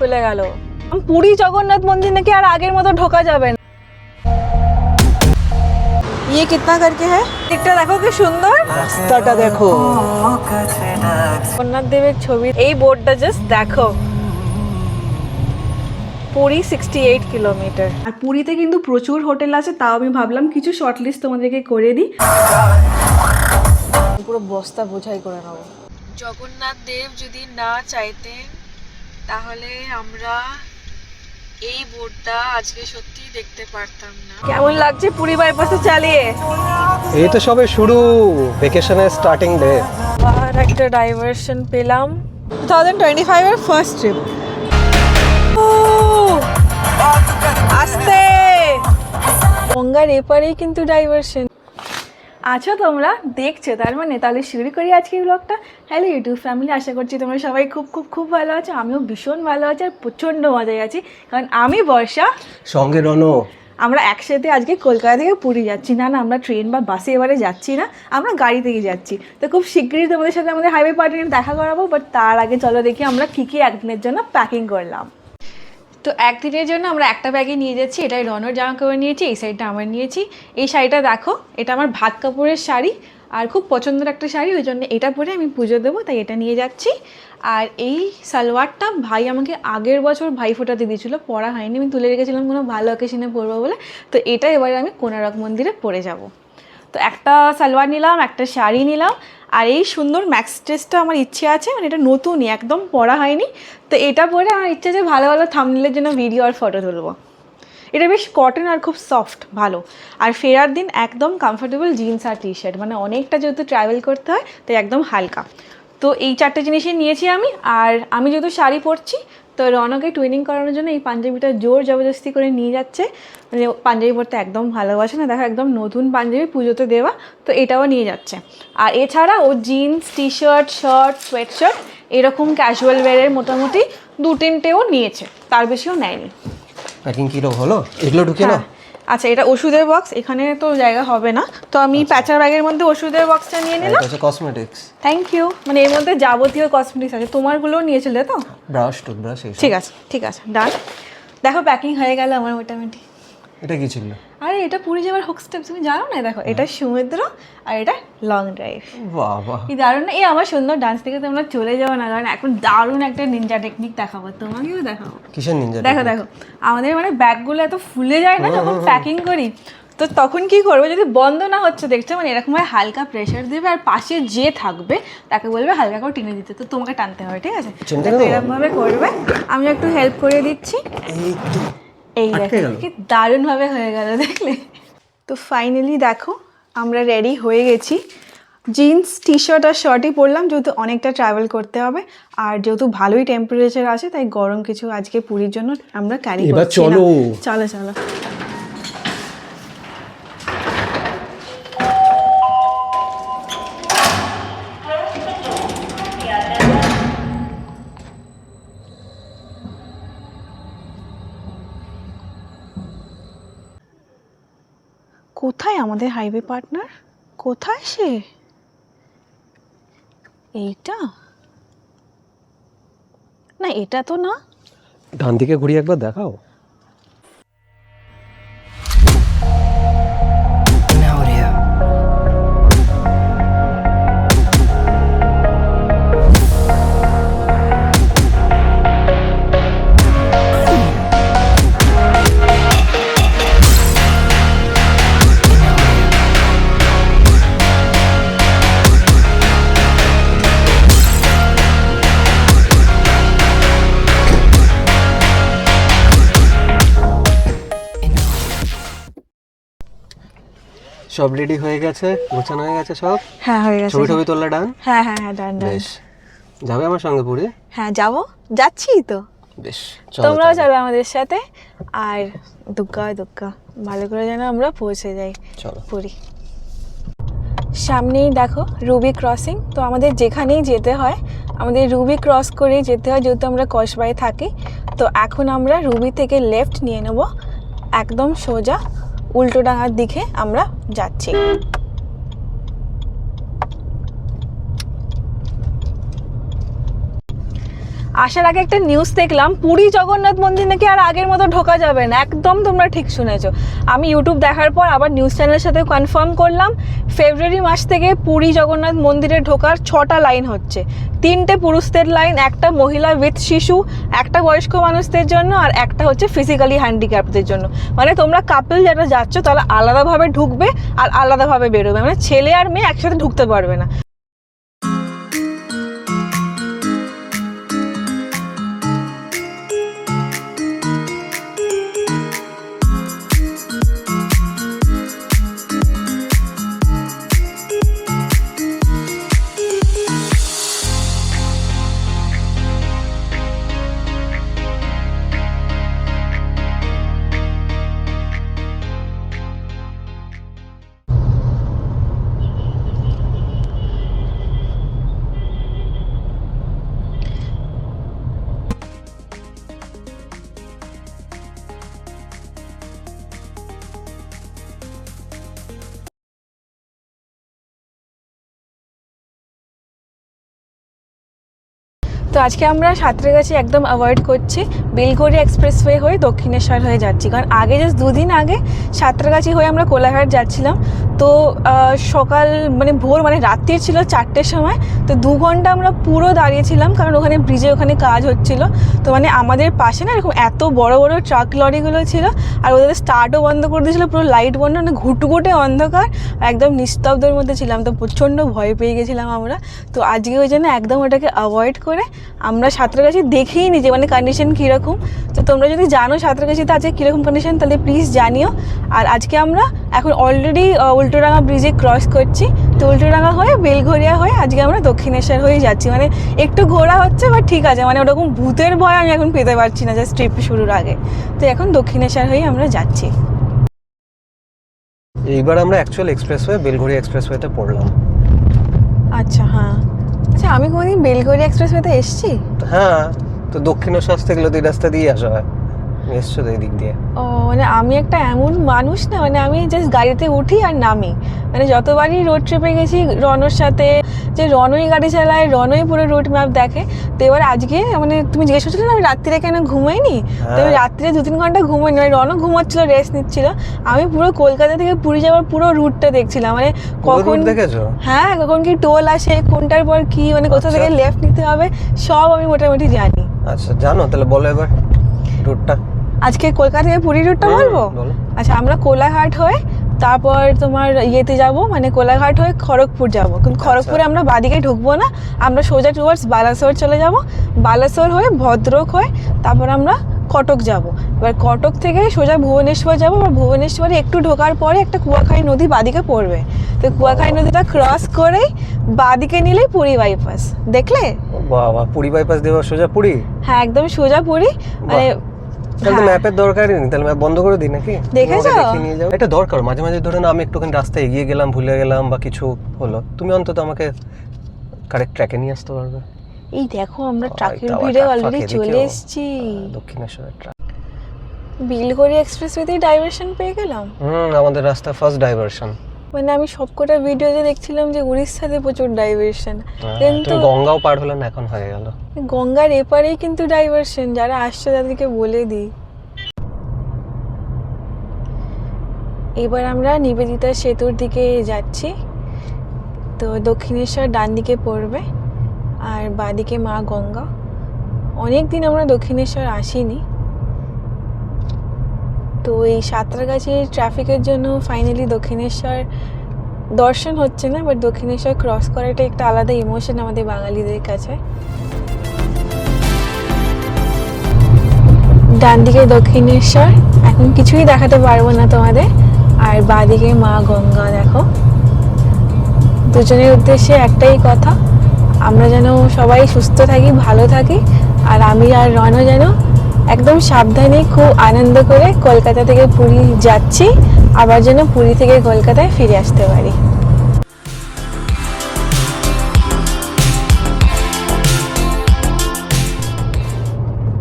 খুলে গেল। পুরী জগন্নাথ মন্দির নাকি আর আগের মতো ঢোকা যাবে না। ये कितना करके है? দিকটা দেখো কি সুন্দর, রাস্তাটা দেখো। জগন্নাথ দেবের ছবি। এই বোর্ডটা জাস্ট দেখো, পুরী 68 কিলোমিটার। আর পুরীতে কিন্তু প্রচুর হোটেল আছে, তাও আমি ভাবলাম কিছু শর্ট লিস্ট তোমাদেরকে করে দিই। পুরো বস্তা বোঝাই করে নেবো। জগন্নাথ দেব যদি না চাইতেন তাহলে আমরা এই বোর্ডটা আজকে সত্যি দেখতে পারতাম না। কেমন লাগছে পুরী বাইপাসে চালিয়ে? এই তো সবে শুরু, ভ্যাকেশনের স্টার্টিং ডে। আর একটা ডাইভারশন পেলাম। 2025 এর ফার্স্ট ট্রিপ। আস্তে গঙ্গার এপারেই কিন্তু ডাইভারশন। আছো তোমরা, দেখছো তার মানে? তাহলে শুরু করি আজকে ব্লগটা। হ্যালো ইউটিউব ফ্যামিলি, আশা করছি তোমরা সবাই খুব খুব খুব ভালো আছো। আমিও ভীষণ ভালো আছি আর প্রচণ্ড মজায় আছি, কারণ আমি বর্ষা সঙ্গে রনো। আমরা একসাথে আজকে কলকাতা থেকে পুরী যাচ্ছি। না না, আমরা ট্রেন বা বাসে এবারে যাচ্ছি না, আমরা গাড়ি থেকে যাচ্ছি। তো খুব শীঘ্রই তোমাদের সাথে আমাদের হাইওয়ে পার্টনার দেখা করাবো। বাট তার আগে চলো দেখি আমরা কী কী একদিনের জন্য প্যাকিং করলাম। তো একদিনের জন্য আমরা একটা ব্যাগে নিয়ে যাচ্ছি। এটাই রনর জামা কাপড় নিয়েছি, এই শাড়িটা আমার নিয়েছি। এই শাড়িটা দেখো, এটা আমার ভাত কাপড়ের শাড়ি আর খুব পছন্দের একটা শাড়ি, ওই জন্য এটা পরে আমি পুজো দেবো, তাই এটা নিয়ে যাচ্ছি। আর এই সালোয়ারটা ভাই আমাকে আগের বছর ভাই ফোটাতে দিয়েছিলো, পরা হয়নি, আমি তুলে রেখেছিলাম কোনো ভালো অকেশনে পরবো বলে। তো এটা এবারে আমি কোনারক মন্দিরে পরে যাব। তো একটা সালোয়ার নিলাম, একটা শাড়ি নিলাম, আর এই সুন্দর ম্যাক্স ড্রেসটা আমার ইচ্ছে আছে, মানে এটা নতুনই, একদম পরা হয়নি। তো এটা পরে আমার ইচ্ছে আছে ভালো ভালো থাম্বনেইলের জন্য ভিডিও আর ফটো তুলবো। এটা বেশ কটন আর খুব সফট, ভালো। আর ফেরার দিন একদম কমফোর্টেবল জিন্স আর টি শার্ট, মানে অনেকটা যেহেতু ট্রাভেল করতে হয় তাই একদম হালকা। তো এই চারটে জিনিসই নিয়েছি আমি। আর আমি যেহেতু শাড়ি পরছি, তো রনকে টুইনিং করানোর জন্য এই পাঞ্জাবিটা জোর জবরদস্তি করে নিয়ে যাচ্ছে। মানে পাঞ্জাবি পরতে একদম ভালোবাসে না, দেখো একদম নতুন পাঞ্জাবি পুজোতে দেওয়া, তো এটাও নিয়ে যাচ্ছে। আর এছাড়া ও jeans, T shirt, shirt, sweatshirt এরকম ক্যাজুয়াল ওয়্যারের মোটামুটি 2-3টেও নিয়েছে, তার বেশিও নেয়নি। প্যাকিং কিরকম হলো? এগুলো ঢুকে না? আচ্ছা, এটা ওষুধের বক্স, এখানে তো জায়গা হবে না, তো আমি প্যাচার ব্যাগের মধ্যে ওষুধের বক্সটা নিয়ে নিলাম। এটা হচ্ছে কসমেটিক্স। Thank you. মানে এর মধ্যে যাবতীয় কসমেটিক্স আছে, তোমারগুলোও নিয়েছিলে তো? ব্রাশ, টুথব্রাশ, এই ঠিক আছে ঠিক আছে, ডান। দেখো প্যাকিং হয়ে গেল আমার মোটামুটি। এটা কি ছিল? আরে এটা পুরী যাওয়ার হুক স্টেপ, তুমি জানো না? দেখো এটা সমুদ্র আর এটা লং ড্রাইভ। বাহ বাহ, কি দারুণ না? এই আমার সুন্দর ডান্স থেকে তোমরা চলে যাও না, কারণ এখন দারুণ একটা নিনজা টেকনিক দেখাবো, তোমাকেও দেখাবো। কিসের নিনজা? দেখো দেখো, আমাদের মানে ব্যাগগুলো এত ফুলে যায় না যখন প্যাকিং করি, তো তখন কি করবে, যদি বন্ধ না হচ্ছে দেখছো, মানে এরকমভাবে হালকা প্রেশার দেবে আর পাশে যে থাকবে তাকে বলবে হালকা করে টেনে দিতে, তো তোমাকে টানতে হবে, ঠিক আছে? এরকমভাবে করবে, আমি একটু হেল্প করে দিচ্ছি। এই দেখো কি দারুণভাবে হয়ে গেল, দেখলে? তো ফাইনালি দেখো আমরা রেডি হয়ে গেছি। জিন্স, টি শার্ট আর শার্টই পরলাম, যেহেতু অনেকটা ট্রাভেল করতে হবে, আর যেহেতু ভালোই টেম্পারেচার আছে, তাই গরম কিছু আজকে পুরীর জন্য আমরা ক্যারি করছি না। চলো চলো চলো। কোথায় আমাদের হাইওয়ে পার্টনার? কোথায় সে? এইটা না, এটা তো না। ডান দিকে ঘুরিয়ে একবার দেখাও। সব রেডি হয়ে গেছে, গোছানো হয়ে গেছে সব। হ্যাঁ হয়ে গেছে। ছবি তোলা ডান? হ্যাঁ হ্যাঁ হ্যাঁ, ডান ডান। বেশ, যাবে আমার সঙ্গে পুরী? হ্যাঁ যাবো, যাচ্ছি তো। বেশ, তোমরাও চলো আমাদের সাথে। আর দুগ্গা দুগ্গা ভালো করে যেন আমরা পৌঁছে যাই পুরী। সামনেই দেখো রুবি ক্রসিং, তো আমাদের যেখানেই যেতে হয় আমাদের রুবি ক্রস করেই যেতে হয়, যেহেতু আমরা কসবায় থাকি। তো এখন আমরা রুবি থেকে লেফট নিয়ে নেব, একদম সোজা উল্টোডাঙার দিকে আমরা যাচ্ছি। আসার আগে একটা নিউজ দেখলাম, পুরী জগন্নাথ মন্দির নাকি আর আগের মতো ঢোকা যাবে না। একদম তোমরা ঠিক শুনেছো। আমি ইউটিউব দেখার পর আবার নিউজ চ্যানেলের সাথে কনফার্ম করলাম, ফেব্রুয়ারি মাস থেকে পুরী জগন্নাথ মন্দিরে ঢোকার 6টা লাইন হচ্ছে। 3টে পুরুষদের লাইন, একটা মহিলা উইথ শিশু, একটা বয়স্ক মানুষদের জন্য, আর একটা হচ্ছে ফিজিক্যালি হ্যান্ডিক্যাপদের জন্য। মানে তোমরা কাপল যারা যাচ্ছ তারা আলাদাভাবে ঢুকবে আর আলাদাভাবে বেরোবে, মানে ছেলে আর মেয়ে একসাথে ঢুকতে পারবে না। তো আজকে আমরা সাঁতরাগাছি একদম অ্যাভয়েড করছি, বেলঘড়িয়া এক্সপ্রেসওয়ে হয়ে দক্ষিণেশ্বর হয়ে যাচ্ছি। কারণ আগে জাস্ট 2 দিন আগে সাঁতরাগাছি হয়ে আমরা কোলাঘাট যাচ্ছিলাম। তো সকাল মানে ভোর মানে রাত্রির ছিল 4টের সময়। তো 2 ঘন্টা আমরা পুরো দাঁড়িয়েছিলাম, কারণ ওখানে ব্রিজে ওখানে কাজ হচ্ছিল। তো মানে আমাদের পাশে না এরকম এত বড় বড় ট্রাক লরিগুলো ছিল, আর ওদের স্টার্টও বন্ধ করে দিয়েছিলো, পুরো লাইট বন্ধ, মানে ঘুটঘুটে অন্ধকার, একদম নিস্তব্ধের মধ্যে ছিলাম। তো প্রচণ্ড ভয় পেয়ে গেছিলাম আমরা। তো আজকে ওই জন্য একদম ওটাকে অ্যাভয়েড করে আমরা সাঁতরাগাছি দেখেই নি যে মানে কন্ডিশন কীরকম। তো তোমরা যদি জানো সাঁতরাগাছিতে আজকে কীরকম কন্ডিশন তাহলে প্লিজ জানিও। আর আজকে আমরা এখন অলরেডি উল্টোডাঙা ব্রিজে ক্রস করছি। তো উল্টোডাঙা হয়ে বেলঘড়িয়া হয়ে আজকে আমরা দক্ষিণেশ্বর হয়ে যাচ্ছি। মানে একটু ঘোরা হচ্ছে, বাট ঠিক আছে, মানে ওরকম ভূতের ভয় আমি এখন পেতে পারছি না জাস্ট ট্রিপ শুরুর আগে। তো এখন দক্ষিণেশ্বর হয়ে আমরা যাচ্ছি। এইবার আমরা অ্যাকচুয়াল এক্সপ্রেসওয়ে বেলঘড়িয়া এক্সপ্রেসওয়েতে পড়লাম। আচ্ছা, হ্যাঁ, আচ্ছা, আমি কোনোদিন বেলঘড়িয়া এক্সপ্রেসওয়েতে এসেছি? হ্যাঁ, তো দক্ষিণেশ্বর থেকে গেলে তো এই রাস্তা দিয়ে আসা হয়, এসছো তো এই দিক দিয়ে। ও মানে আমি একটা এমন মানুষ না, মানে আমি জাস্ট গাড়িতে উঠি আর নামি। মানে যতবারই রোড ট্রিপে গেছি রনর সাথে, যে রনই গাড়ি চালায়, রনই পুরো রুট ম্যাপ দেখে। তো এবার আজকে মানে তুমি জিজ্ঞেস করছিলে না আমি রাত্রিরে কেন ঘুমাইনি, তো আমি রাত্রিরে 2-3 ঘন্টা ঘুমাইনি। মানে রনও ঘুমাচ্ছিল, রেস্ট নিচ্ছিল, আমি পুরো কলকাতা থেকে পুরী যাওয়ার পুরো রুটটা দেখছিলাম। মানে কখন দেখেছো? হ্যাঁ, কখন কি টোল আসে, কোনটার পর কি, মানে কোথা থেকে লেফট নিতে হবে সব আমি মোটামুটি জানি। আচ্ছা, জানো তাহলে বলো এবার রুটটা। আজকে কলকাতা থেকে পুরী রুটটা বলবো? আচ্ছা, আমরা কোলাঘাট হয়ে তারপর তোমার ইয়েতে যাব, মানে কোলাঘাট হয়ে খড়গপুর যাব। কিন্তু খড়গপুরে আমরা বাদিকে ঢুকবো না, আমরা সোজা টুয়ার্ডস বালাসোর চলে যাব। বালাসোর হয়ে ভদ্রক হয়ে তারপর আমরা কটক যাব। এবার কটক থেকে সোজা ভুবনেশ্বর যাব। আর ভুবনেশ্বরে একটু ঢোকার পরে একটা কুয়াখাই নদী বাদিকে পড়বে। তো কুয়াখাই নদীটা ক্রস করেই বাদিকে নিলেই পুরী বাইপাস। দেখলে? বাবা, পুরী বাইপাস দেওয়া সোজা পুরী? হ্যাঁ, একদম সোজা পুরী। মানে তাহলে তো ম্যাপের দরকারই নেই, তাহলে ম্যাপ বন্ধ করে দিই নাকি? দেখেছো? এটা দরকার মাঝে মাঝে। ধরে না আমি একটুখানি রাস্তায় এগিয়ে গেলাম, ভুলে গেলাম বা কিছু হলো, তুমি অন্তত আমাকে কারেক্ট ট্র্যাকে নিয়ে আসতে পারবে। এই দেখো আমরা ট্রাকের ভিড়ে অলরেডি চলে এসেছি। দক্ষিণেশ্বরের ট্রাক। বেলঘড়িয়া এক্সপ্রেসওয়েতেই ডাইভারশন পেয়ে গেলাম। আমাদের রাস্তা ফার্স্ট ডাইভারশন। মানে আমি সবকটা ভিডিওতে দেখছিলাম যে উড়িষ্যাতে প্রচুর ডাইভারশন, কিন্তু গঙ্গাও পার হলো না, এখন হয়ে গেল। গঙ্গার এপারেই কিন্তু ডাইভারশন, যারা আসছে তাদেরকে বলে দিই। এবার আমরা নিবেদিতা সেতুর দিকে যাচ্ছি। তো দক্ষিণেশ্বর ডান দিকে পড়বে আর বাঁদিকে মা গঙ্গা। অনেক দিন আমরা দক্ষিণেশ্বর আসিনি। তো এই সাঁতরাগাছির ট্রাফিকের জন্য ফাইনালি দক্ষিণেশ্বর দর্শন হচ্ছে না, বাট দক্ষিণেশ্বর ক্রস করাটা একটা আলাদা ইমোশন আমাদের বাঙালিদের কাছে। ডান দিকে দক্ষিণেশ্বর, এখন কিছুই দেখাতে পারবো না তোমাদের। আর বাঁদিকে মা গঙ্গা দেখো। দুজনের উদ্দেশ্যে একটাই কথা, আমরা যেন সবাই সুস্থ থাকি, ভালো থাকি। আর আমি আর রনও যেন একদম সাবধানে খুব আনন্দ করে কলকাতা থেকে পুরী যাচ্ছি, আবার যেন পুরী থেকে কলকাতায় ফিরে আসতে পারি।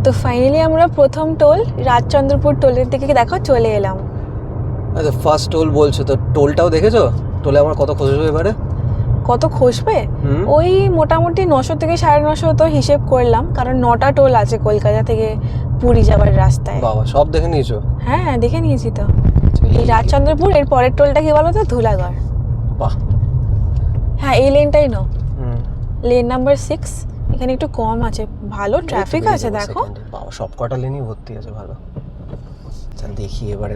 তো ফাইনালি আমরা প্রথম টোল রাজচন্দ্রপুর টোলের দিকে দেখো চলে এলাম। আচ্ছা, ফার্স্ট টোল বলছো তো, টোলটাও দেখেছো? টোলে আমার কত খরচ হবে এবারে? কত খসবে? হুম। ওই মোটামুটি 900 থেকে 950 তো হিসেব করলাম, কারণ 9টা টোল আছে কলকাতা থেকে পুরী যাওয়ার রাস্তায়। বাবা, সব দেখে নিয়েছো? হ্যাঁ, দেখে নিয়েছি তো। এই রাজচন্দ্রপুর, এর পরের টোলটা কি বলো তো? ধুলাগড়। বাহ। হ্যাঁ, এই লেনটাই নো, হুম। Lane number 6। এখানে একটু কম আছে, ভালো ট্রাফিক আছে দেখো। বাবা, সব কটা লেনই ভর্তি আছে, ভালো। আচ্ছা দেখি এবার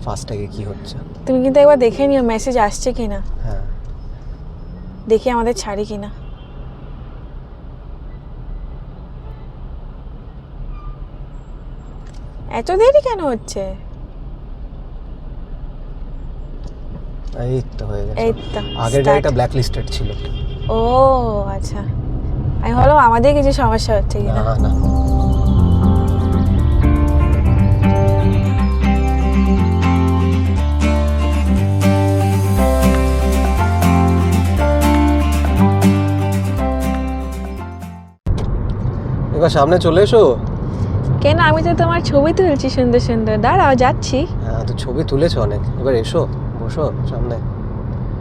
ফাস্ট্যাগে কি হচ্ছে। তুমি কিন্তু একবার দেখে নিও মেসেজ আসছে কিনা, হ্যাঁ। দেখি আমাদের ছাড়ি কিনা। এত দেরি কেন হচ্ছে? এই তো হয়ে গেছে। এই তো আগের start. গাড়িটা ব্ল্যাক লিস্টেড ছিল। ও আচ্ছা, আমি ভাবলাম আমাদের কিছু সমস্যা হচ্ছে কিনা। না না। এবার সামনে চলে এসো। কেন, আমি তো তোমার ছবি তুলছি সুন্দর সুন্দর, দাঁড়াও যাচ্ছি। হ্যাঁ, তো ছবি তুলেছো অনেক, এবার এসো, বসো সামনে।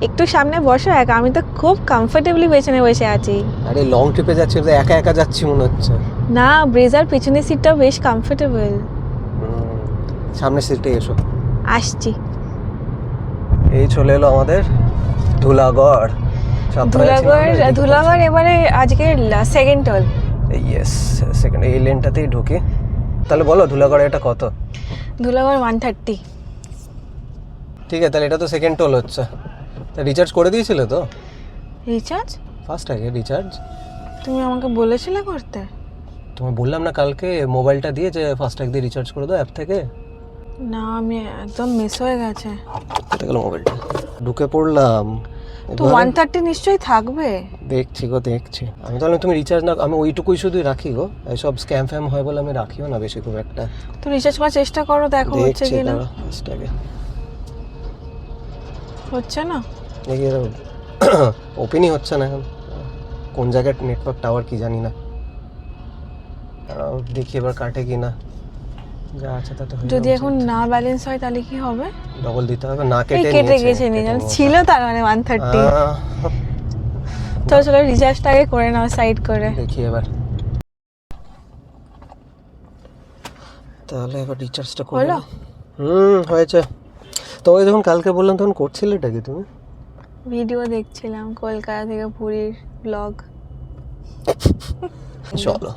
একটু সামনে বসো, আমি তো খুব কমফোর্টেবলি পেছনে বসে আছি। আরে লং ট্রিপে যাচ্ছি তো একা একা যাচ্ছি মনে হচ্ছে। না, ব্রেজার পেছনের সিটটাও বেশ কমফোর্টেবল। সামনের সিটে এসো। আসছি। এই চলে এলো আমাদের ধুলাগড়। ধুলাগড় এবারে আজকের সেকেন্ড টোল। Yes, second. এই লেনটাতেই ঢুকি। তাহলে বলো ধুলাগড়ে এটা কত? ধুলাগড় 130। ঠিক আছে, তাহলে এটা তো সেকেন্ড টোল হচ্ছে। তা রিচার্জ করে দিয়েছিলে তো? রিচার্জ? ফার্স্ট আগে রিচার্জ তুমি আমাকে বলেছিলে করতে। তোমায় বললাম না কালকে মোবাইলটা দিয়ে যে ফার্স্ট ট্যাগ দিয়ে রিচার্জ করে দাও অ্যাপ থেকে? না, আমি একদম মিস হয়ে গেছে। কোথায় গেল মোবাইলটা? ঢুকে পড়লাম। তো 130 নিশ্চয়ই থাকবে। দেখছি গো, দেখছি। আমি তাহলে তুমি রিচার্জ না, আমি ওইটুকুই শুধুই রাখি গো। এইসব স্ক্যাম ফ্যাম হয় বলে আমি রাখিও না বেশি খুব একটা। তো রিচার্জ করার চেষ্টা করো, দেখো হচ্ছে দেখছি কিনা। ফার্স্ট ট্যাগে হচ্ছে না। দেখি ওপেনই হচ্ছে না এখন। কোন জায়গায় নেটওয়ার্ক টাওয়ার কি জানি না। দেখি এবার কাটে কি না। যা আছে তা তো হয়ে যদি এখন না ব্যালেন্স হয় তাহলে কি হবে? ডবল দিতে হবে। না এই কেটে কেটে নিয়েছে, গেছে, নিয়ে ছিল তার মানে 130। চলো চলো, রিচার্জটা আগে করে নাও সাইড করে। দেখি এবার। তাহলে এবার রিচার্জটা করে হলো? হয়েছে। তো ওই যখন কালকে বললাম তখন করছিলেটা কি তুমি? ভিডিও দেখছিলাম কলকাতা থেকে পুরীর ব্লগ। চলো।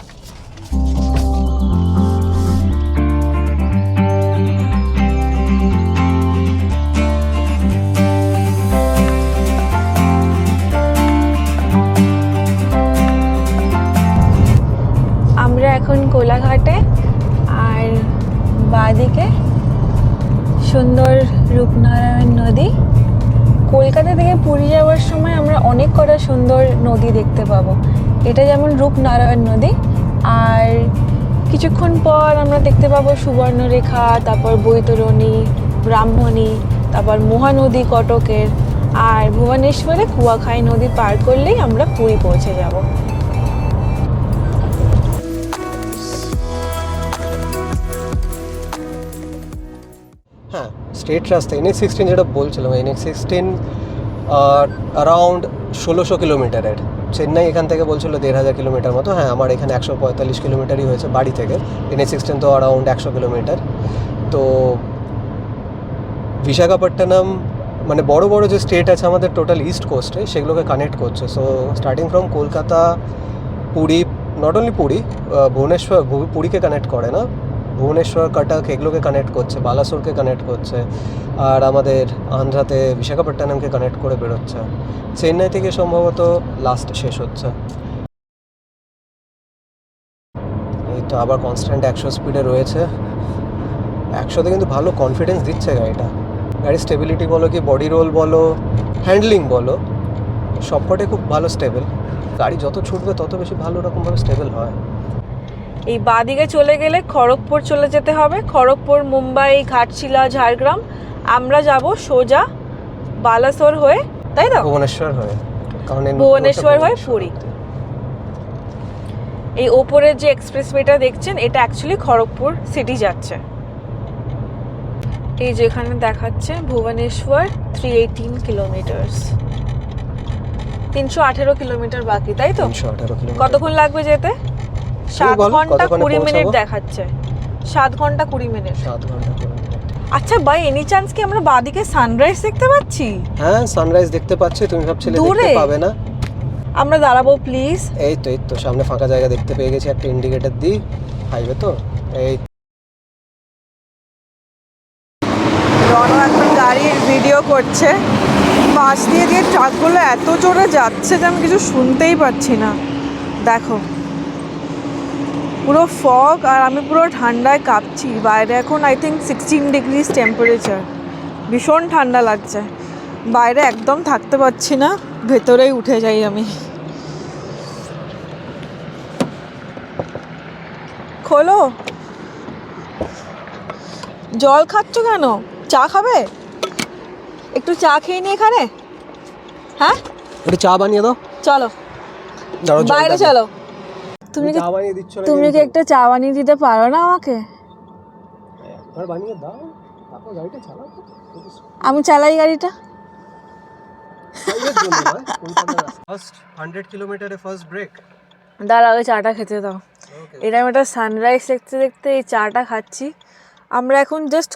আমরা এখন কোলাঘাটে, আর বাঁদিকে সুন্দর রূপনারায়ণ নদী। কলকাতা থেকে পুরী যাওয়ার সময় আমরা অনেক কটা সুন্দর নদী দেখতে পাবো। এটা যেমন রূপনারায়ণ নদী, আর কিছুক্ষণ পর আমরা দেখতে পাবো সুবর্ণরেখা, তারপর বৈতরণী, ব্রাহ্মণী, তারপর মহানদী কটকের, আর ভুবনেশ্বরে কুয়াখাই নদী পার করলেই আমরা পুরী পৌঁছে যাব। হ্যাঁ, স্ট্রেট রাস্তা NH16 যেটা বলছিলাম, NH16 অ্যারাউন্ড 1600 কিলোমিটারের। চেন্নাই এখান থেকে বলছিল 1500 কিলোমিটার মতো। হ্যাঁ, আমার এখানে 145 কিলোমিটারই হয়েছে বাড়ি থেকে। NH16 তো অ্যারাউন্ড 100 কিলোমিটার। তো বিশাখাপট্টনম মানে বড় বড় যে স্টেট আছে আমাদের টোটাল ইস্ট কোস্টে, সেগুলোকে কানেক্ট করছে। So starting from Kolkata, Puri, not only Puri, Bhubaneswar, পুরীকে কানেক্ট করে না, ভুবনেশ্বর, কটক এগুলোকে কানেক্ট করছে, বালাসোরকে কানেক্ট করছে, আর আমাদের আন্ধ্রাতে বিশাখাপট্টনমকে কানেক্ট করে বেরোচ্ছে। চেন্নাই থেকে সম্ভবত লাস্ট শেষ হচ্ছে। এই তো আবার কনস্ট্যান্ট 100 স্পিডে রয়েছে। 100তে কিন্তু ভালো কনফিডেন্স দিচ্ছে গাড়িটা। গাড়ির স্টেবিলিটি বলো কি বডি রোল বলো, হ্যান্ডলিং বলো, সবকটাই খুব ভালো স্টেবল। গাড়ি যত ছুটবে তত বেশি ভালো রকমভাবে স্টেবল হয়। এই বাঁদিকে চলে গেলে খড়গপুর চলে যেতে হবে। খড়গপুর, মুম্বাই, ঘাটশিলা, ঝাড়গ্রাম। আমরা যাব সোজা বালাসোর হয়ে, তাই তো? ভুবনেশ্বর হয়ে, কারণ ভুবনেশ্বর হয়ে পুরী। এই ওপরের যে এক্সপ্রেসওয়েটা দেখছেন, এটা অ্যাকচুয়ালি খড়গপুর সিটি যাচ্ছে। এই যেখানে দেখাচ্ছে ভুবনেশ্বর 318 কিলোমিটার্স। 318 কিলোমিটার বাকি, তাই তো? 318 কিলোমিটার। কতক্ষণ লাগবে যেতে? 7 বলো, ঘন্টা কতক্ষণে 20 মিনিট পৌঁছাবো? দেখাচ্ছে। 7 ঘন্টা 20 মিনিট। 7 ঘন্টা 20 মিনিট। আচ্ছা বাই এনি চান্স কি আমরা বাদিকে সানরাইজ দেখতে পাচ্ছি? হ্যাঁ, সানরাইজ দেখতে পাচ্ছি, তুমি ভাবছিলে দূরে? দেখতে পাবে না। আমরা দাঁড়াবো প্লিজ। এই তো সামনে ফাঁকা জায়গা দেখতে পেয়ে গেছি, একটা ইন্ডিকেটর দিই, হাইওয়ে তো। এই রনো এখন গাড়ির ভিডিও করছে, পাশ দিয়ে দিয়ে ট্রাকগুলো এত জোরে যাচ্ছে যে আমি কিছু শুনতেই পাচ্ছি না। দেখো পুরো ফগ, আর আমি পুরো ঠান্ডায় কাঁপছি। বাইরে এখন আই থিঙ্ক 16 ডিগ্রিজ টেম্পারেচার, ভীষণ ঠান্ডা লাগছে। বাইরে একদম থাকতে পারছি না, ভেতরেই উঠে যাই আমি। খোলো। জল খাচ্ছ কেন? চা খাবে? একটু চা খেয়ে নি এখানে। হ্যাঁ একটু চা বানিয়ে দাও। চলো দাঁড়াও, জলটা বাইরে দাও। চলো। তুমি কি চা বানিয়ে দিচ্ছ না তুমি কি কিন্তু? একটা চা বানিয়ে দিতে পারো না আমাকে? একবার বানিয়ে দাও, তারপর গাড়িটা চালাও। আমি চালাই গাড়িটা। ফার্স্ট 100 কিলোমিটারে ফার্স্ট ব্রেক। দাঁড়াও ওই চাটা খেতে দাও। এরকম একটা সানরাইজ দেখতে দেখতে এই চাটা খাচ্ছি। আমরা এখন জাস্ট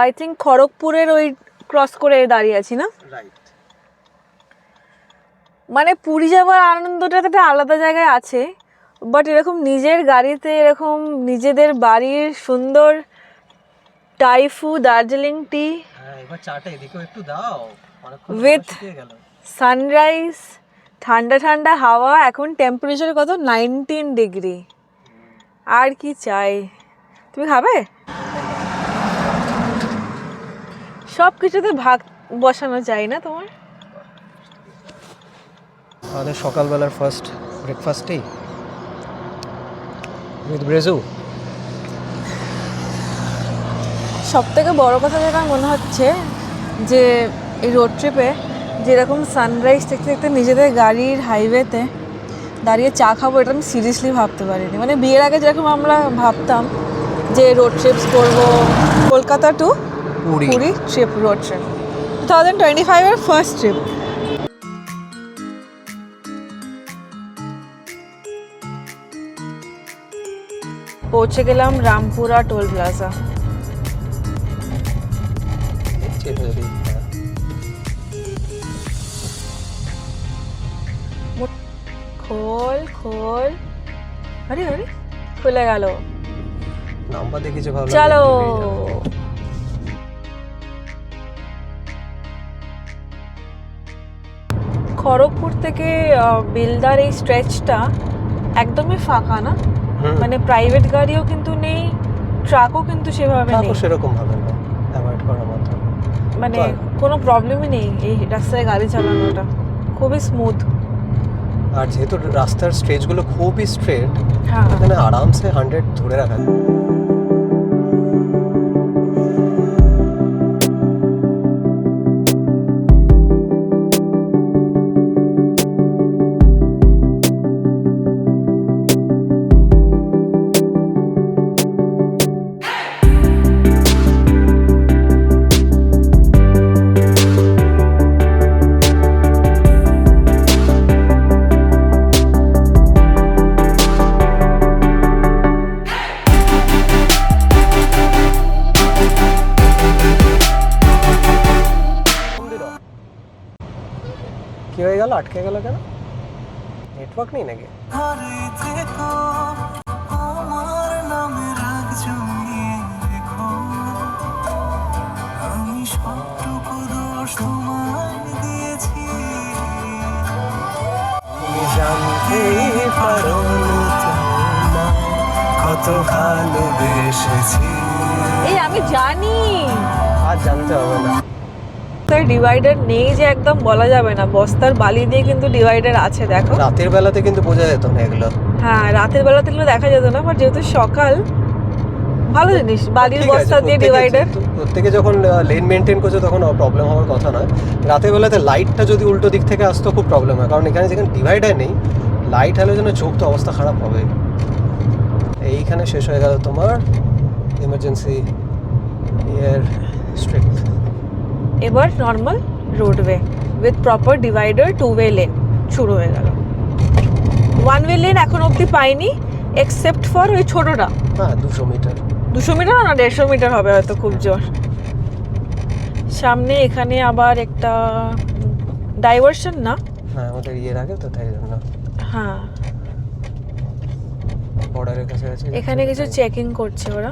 আই থিঙ্ক খড়গপুরের ওই ক্রস করে দাঁড়িয়ে আছি না? রাইট। মানে পুরী যাওয়ার আনন্দটা তো একটা আলাদা জায়গায় আছে, বাট এরকম নিজের গাড়িতে এরকম নিজেদের বাড়ির সুন্দর টাইফু দার্জিলিং টি হ্যাঁ, এবার চাটা এদিকেও একটু দাও। উইথ সানরাইজ, ঠান্ডা ঠান্ডা হাওয়া। এখন টেম্পারেচার কত? 19 ডিগ্রি। আর কি চাই? তুমি খাবে? সব কিছুতে ভাগ বসানো চাই না তোমার? আমাদের সকালবেলার ফার্স্ট ব্রেকফাস্টেই উইথ ব্রেজু। সব থেকে বড় কথা যেটা মনে হচ্ছে যে এই রোড ট্রিপে যেরকম সানরাইজ দেখতে দেখতে নিজেদের গাড়ির হাইওয়েতে দাঁড়িয়ে চা খাবো, এটা আমি সিরিয়াসলি ভাবতে পারিনি। মানে বিয়ের আগে যেরকম আমরা ভাবতাম যে রোড ট্রিপস করবো, Kolkata to Puri trip, road trip 2025-এর ফার্স্ট ট্রিপ। পৌঁছে গেলাম রামপুরা টোল প্লাজা। খোল খোল, আরে আরে খুলে গেল। নাম্বার দেখেছি, ভালো চলো। খড়গপুর থেকে বেলদার এই স্ট্রেচটা একদমই ফাঁকা না? মানে প্রাইভেট গাড়িও কিন্তু নেই, ট্রাকও কিন্তু সেভাবে নেই, সেরকম ভাবে না, অ্যাভয়েড করার মতো। মানে কোনো প্রবলেমই নেই এই রাস্তায় গাড়ি চালানোটা, খুবই স্মুথ। আর যেহেতু রাস্তার স্ট্রেচগুলো খুবই স্ট্রেট, হ্যাঁ এখানে আরামসে 100 ধরে রাখা যায়। কি হয়ে গেল? আটকে গেল কেন? নেটওয়ার্ক নেই নাকি? কত ভালোবেসেছি, এই আমি জানি। আর জানতে হবে না। ডিভাইডার নেই যে একদম বলা যাবে না, বস্তার বালি দিয়ে কিন্তু ডিভাইডার আছে। দেখো রাতের বেলাতে কিন্তু বোঝা যেত না এগুলো। হ্যাঁ রাতের বেলাতে এগুলো দেখা যেত না, বাট যেহেতু সকাল, ভালো জিনিস, বালির বস্তা দিয়ে ডিভাইডার। প্রত্যেকে যখন লেন মেনটেন করছে তখন প্রবলেম হওয়ার কথা নয়। রাতের বেলাতে লাইটটা যদি উল্টো দিক থেকে আসতো খুব প্রবলেম হয়, কারণ এখানে যেখানে ডিভাইডার নেই, লাইট হলে যেন চোখ তো অবস্থা খারাপ হবে। এইখানে শেষ হয়ে গেল তোমার ইমার্জেন্সি এয়ার স্ট্রিপ। এবার normal roadway with proper divider, 2-way lane. শুরু হয়ে গেল। ওয়ান ওয়ে লেন এখন অবধি পাইনি, এক্সেপ্ট ফর ওই ছোটোটা। হ্যাঁ 200 মিটার। 200 মিটার না 150 মিটার হবে হয়তো, খুব জোর। সামনে এখানে আবার একটা ডাইভারশন না? হ্যাঁ আমাদের ইয়ের আগে তো, তাই জন্য। হ্যাঁ, বর্ডারের কাছে আছে। এখানে কিছু চেকিং করছে ওরা,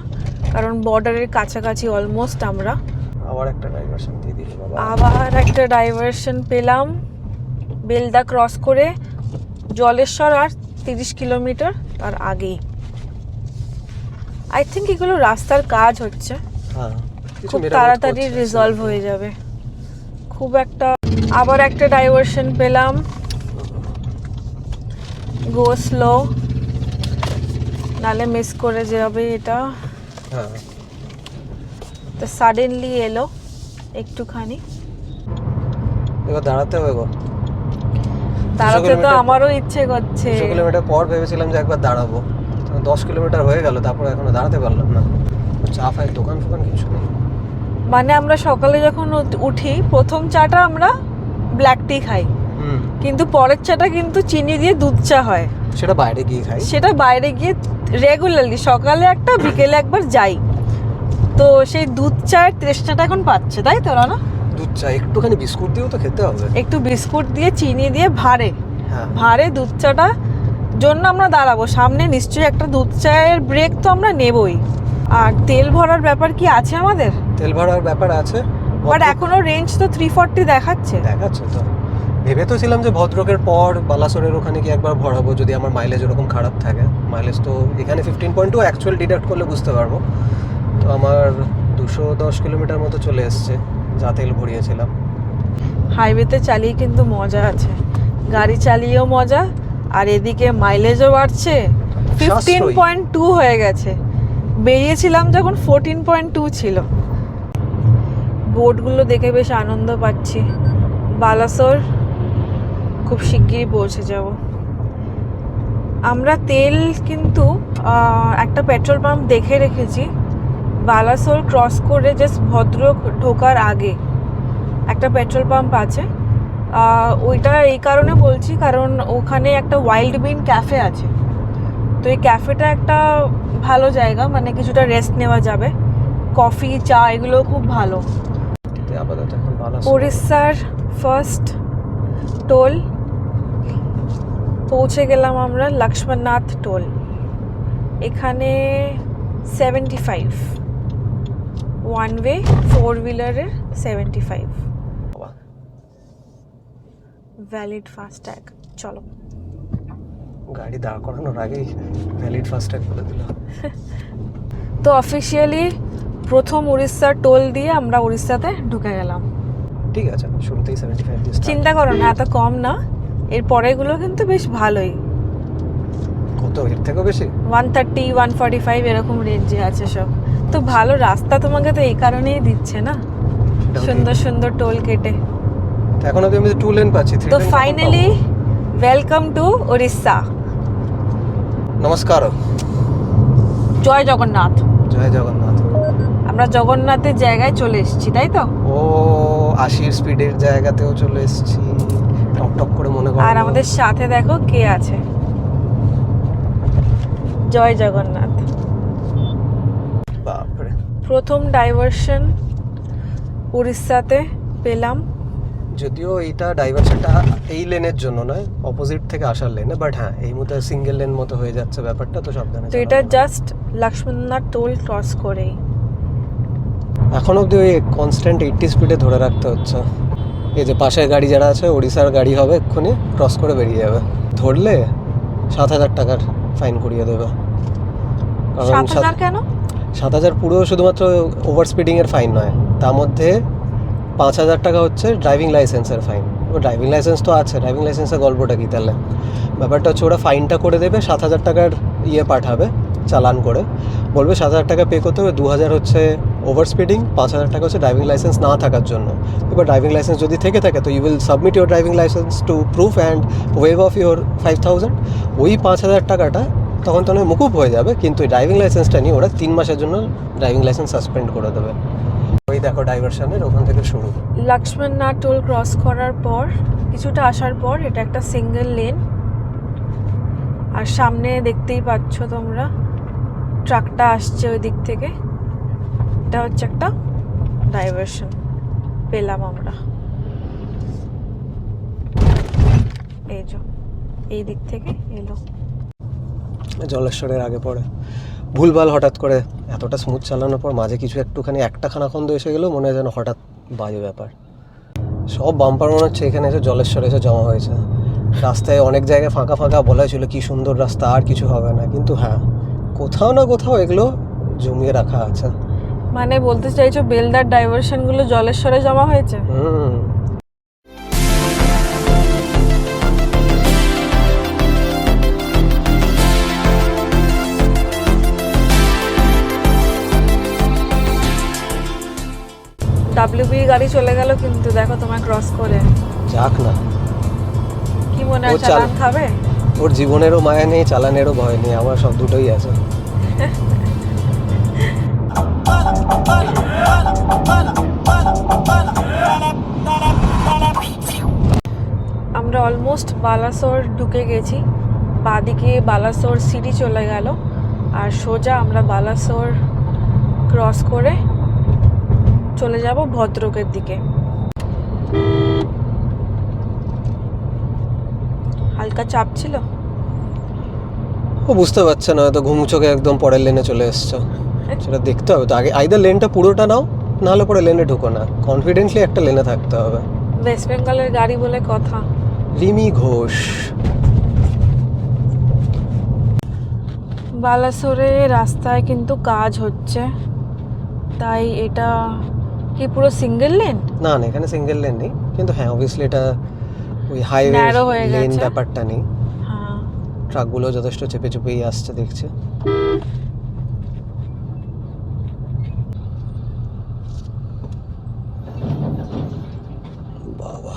কারণ বর্ডারের কাছাকাছি অলমোস্ট আমরা। আবার একটা ডাইভারশন দিয়ে দিল বাবা। আবার একটা ডাইভারশন পেলাম বেলদা ক্রস করে, জলেশ্বর আর 30 কিলোমিটার তার আগেই। আই থিঙ্ক এগুলো রাস্তার কাজ হচ্ছে, হ্যাঁ খুব তাড়াতাড়ি রিজলভ হয়ে যাবে। খুব একটা আবার একটা ডাইভারশন পেলাম, গো স্লো, নালে মিস করে যাবে এটা। হ্যাঁ তো সাডেনলি এলো একটুখানি, এবার দাঁড়াতে হবে গো। দাঁড়াতে তো আমারও ইচ্ছে করছে। 200 কিলোমিটার পর ভেবেছিলাম যে একবার দাঁড়াবো, 10 কিলোমিটার হয়ে গেল, তারপরে এখনো দাঁড়াতে পারলাম না। চা ফায়ের দোকান ফোকান কিছু নেই। মানে আমরা সকালে যখন উঠি প্রথম চাটা আমরা ব্ল্যাক টি খাই, কিন্তু পরের চাটা কিন্তু চিনি দিয়ে দুধ চা হয়। সেটা বাইরে গিয়ে খাই, সেটা বাইরে গিয়ে রেগুলারলি সকালে একটা বিকেলে একবার যাই। তো সেই দুধ চায়ের তৃষ্ণাটা এখন পাচ্ছে, তাই তো না? দুধ চা একটুখানি বিস্কুট দিয়েও তো খেতে হবে। একটু বিস্কুট দিয়ে চিনি দিয়ে ভারে হ্যাঁ ভারে দুধ চাটা জন্য আমরা দাঁড়াবো। সামনে নিশ্চয়ই একটা দুধ চায়ের ব্রেক তো আমরা নেবই। আর তেল ভরার ব্যাপার কি আছে আমাদের? তেল ভরার ব্যাপার আছে, বাট এখনো রেঞ্জ তো 340 দেখাচ্ছে। দেখাচ্ছে তো। ভেবে তো ছিলাম যে ভদ্রকের পর বালাসোরের ওখানে গিয়ে একবার ভরাবো, যদি আমার মাইলেজ ওরকম খারাপ থাকে। মাইলেজ তো এখানে 15.2 অ্যাকচুয়াল ডিডাক্ট করলে বুঝতে পারবো। তো আমার 210 কিলোমিটার মতো চলে এসছে যা তেল ভরিয়েছিলাম। হাইওয়েতে চালিয়ে কিন্তু মজা আছে, গাড়ি চালিয়েও মজা, আর এদিকে মাইলেজও বাড়ছে। 15.2 হয়ে গেছে, বেরিয়েছিলাম যখন 14.2 ছিল। বোর্ডগুলো দেখে বেশ আনন্দ পাচ্ছি। বালাসোর খুব শিগগিরই পৌঁছে যাব আমরা। তেল কিন্তু একটা পেট্রোল পাম্প দেখে রেখেছি বালাসোর ক্রস করে জাস্ট ভদ্রক ঢোকার আগে একটা পেট্রোল পাম্প আছে। ওইটা এই কারণে বলছি কারণ ওখানে একটা ওয়াইল্ড বিন ক্যাফে আছে। তো এই ক্যাফেটা একটা ভালো জায়গা, মানে কিছুটা রেস্ট নেওয়া যাবে, কফি চা এগুলো খুব ভালো। উড়িষ্যার ফার্স্ট টোল পৌঁছে গেলাম আমরা, লক্ষ্মণনাথ টোল। এখানে 75 ওয়ান ওয়ে, 4 হুইলারের 75, ভ্যালিড ফাস্ট্যাগ। চলো, গাড়ি দাঁড় করানোর আগেই ভ্যালিড ফাস্ট্যাগ বলে দিল। তো অফিসিয়ালি প্রথম উড়িষ্যার টোল দিয়ে আমরা উড়িষ্যাতে ঢুকে গেলাম। ঠিক আছে, শুরুতেই 75 দিয়ে চিন্তা করো না, এত কম না। এর পরেগুলো কিন্তু বেশ ভালোই, কত এর থেকেও বেশি 130 145 এরকম রেঞ্জে আছে সব। তো ভালো রাস্তা তোমাকে তো এই কারণেই দিচ্ছে না, সুন্দর সুন্দর টোল কেটে। এখন অবধি আমি 2 লেন পাচ্ছি, 3 তো ফাইনালি ওয়েলকাম টু উড়িষ্যা। নমস্কার, জয় জগন্নাথ। জয় জগন্নাথ। আমরা জগন্নাথের জায়গায় চলে এসেছি, তাই তো? ও 80 স্পিডের জায়গাতেও চলে এসেছি, টপ টপ করে মনে করো। আর আমাদের সাথে দেখো কে আছে, জয় জগন্নাথ। বাপরে, প্রথম ডাইভারশন উড়িষ্যাতে পেলাম। যদিও এইটা ডাইভারশনটা এই লেনের জন্য নয়, অপোজিট থেকে আসার লেনে, বাট হ্যাঁ এই মুহূর্তে সিঙ্গেল লেন মতো হয়ে যাচ্ছে ব্যাপারটা, তো সাবধানে। তো এটা জাস্ট লক্ষ্মণনাথ টোল ক্রস করেই। এখন অবধি ওই কনস্ট্যান্ট 80 স্পিডে ধরে রাখতে হচ্ছে। এই যে পাশের গাড়ি যারা আছে, ওড়িশার গাড়ি হবে, এক্ষুনি ক্রস করে বেরিয়ে যাবে। ধরলে 7,000 টাকার ফাইন করিয়ে দেবে। 7,000 কেন? 7,000 পুরো শুধুমাত্র ওভার স্পিডিংয়ের ফাইন নয়, তার মধ্যে 5,000 টাকা হচ্ছে ড্রাইভিং লাইসেন্সের ফাইন। এবার ড্রাইভিং লাইসেন্স তো আছে, ড্রাইভিং লাইসেন্সের গল্পটা কী তাহলে? ব্যাপারটা হচ্ছে ওরা ফাইনটা করে দেবে, 7,000 টাকার ইয়ে পাঠাবে চালান করে, বলবে 7,000 টাকা পে করতে হবে, 2,000 হচ্ছে ওভার স্পিডিং, 5,000 টাকা হচ্ছে ড্রাইভিং লাইসেন্স না থাকার জন্য। এবার ড্রাইভিং লাইসেন্স যদি থেকে থাকে তো you will submit your driving licence to proof and wave off your 5,000। ওই 5,000 টাকাটা তখন তো মুকুব হয়ে যাবে, কিন্তু ড্রাইভিং লাইসেন্সটা নিয়ে ওরা 3 মাসের জন্য ড্রাইভিং লাইসেন্স সাসপেন্ড করে দেবে। ওই দেখো ডাইভারশনের ওখান থেকে শুরু। লক্ষ্মণ নাথ টোল ক্রস করার পর কিছুটা আসার পর এটা একটা সিঙ্গেল লেন, আর সামনে দেখতেই পাচ্ছ তোমরা ট্রাকটা আসছে ওই দিক থেকে। এটা হচ্ছে একটা ডাইভারশন পেলাম আমরা, এই যে এই দিক থেকে এলো। জলেশ্বরের আগে পড়ে ভুলভাল হঠাৎ করে এতটা স্মুথ চালানোর পর মাঝে কিছু একটুখানি একটা খানাখন্দ এসে গেলেও মনে হয় যেন হঠাৎ বাজে ব্যাপার। সব বাম্পার মনে হচ্ছে এখানে এসে জলেশ্বরে এসে জমা হয়েছে। রাস্তায় অনেক জায়গায় ফাঁকা ফাঁকা বলা হয়েছিল কি সুন্দর রাস্তা, আর কিছু হবে না, কিন্তু হ্যাঁ কোথাও না কোথাও এগুলো জমিয়ে রাখা আছে। মানে বলতে চাইছো বেলদার ডাইভারশন গুলো জলেশ্বরে জমা হয়েছে? ডাব্লিউবি গাড়ি চলে গেল কিন্তু দেখো তোমায় ক্রস করে। যাক না, কি মনে হয় ও চালান খাবে? ওর জীবনেরও মায়া নেই, চালানেরও ভয় নেই, আমার সব দুটোই আছে। আমরা অলমোস্ট বালাসোর ঢুকে গেছি। বাদিকে বালাসোর সিটি চলে গেল, আর সোজা আমরা বালাসোর ক্রস করে চলে যাব ভদ্রকের দিকে। হালকা চাপ ছিল, ও বুঝতে পারছে না, হয়তো ঘুম চোখে একদম পরের লেনে চলে এসছো। সেটা দেখতে হবে তো আগে, আইদার লেনটা পুরোটা নাও, নাহলে পরে লেনে ঢুকো না, কনফিডেন্টলি একটা লেনে থাকতে হবে। ওয়েস্ট বেঙ্গলের গাড়ি বলে কথা। রিমি ঘোষ। বালাসোরে রাস্তায় কিন্তু কাজ হচ্ছে, তাই এটা কি পুরো সিঙ্গেল লেন? না না, এখানে সিঙ্গেল লেন নেই, কিন্তু হ্যাঁ অবভিয়াসলি এটা ওই হাইওয়ে Narrow হয়ে লেন গেছে। ব্যাপারটা নেই। হ্যাঁ, ট্রাকগুলো যথেষ্ট চেপে চেপেই আসছে দেখছে। বাবা,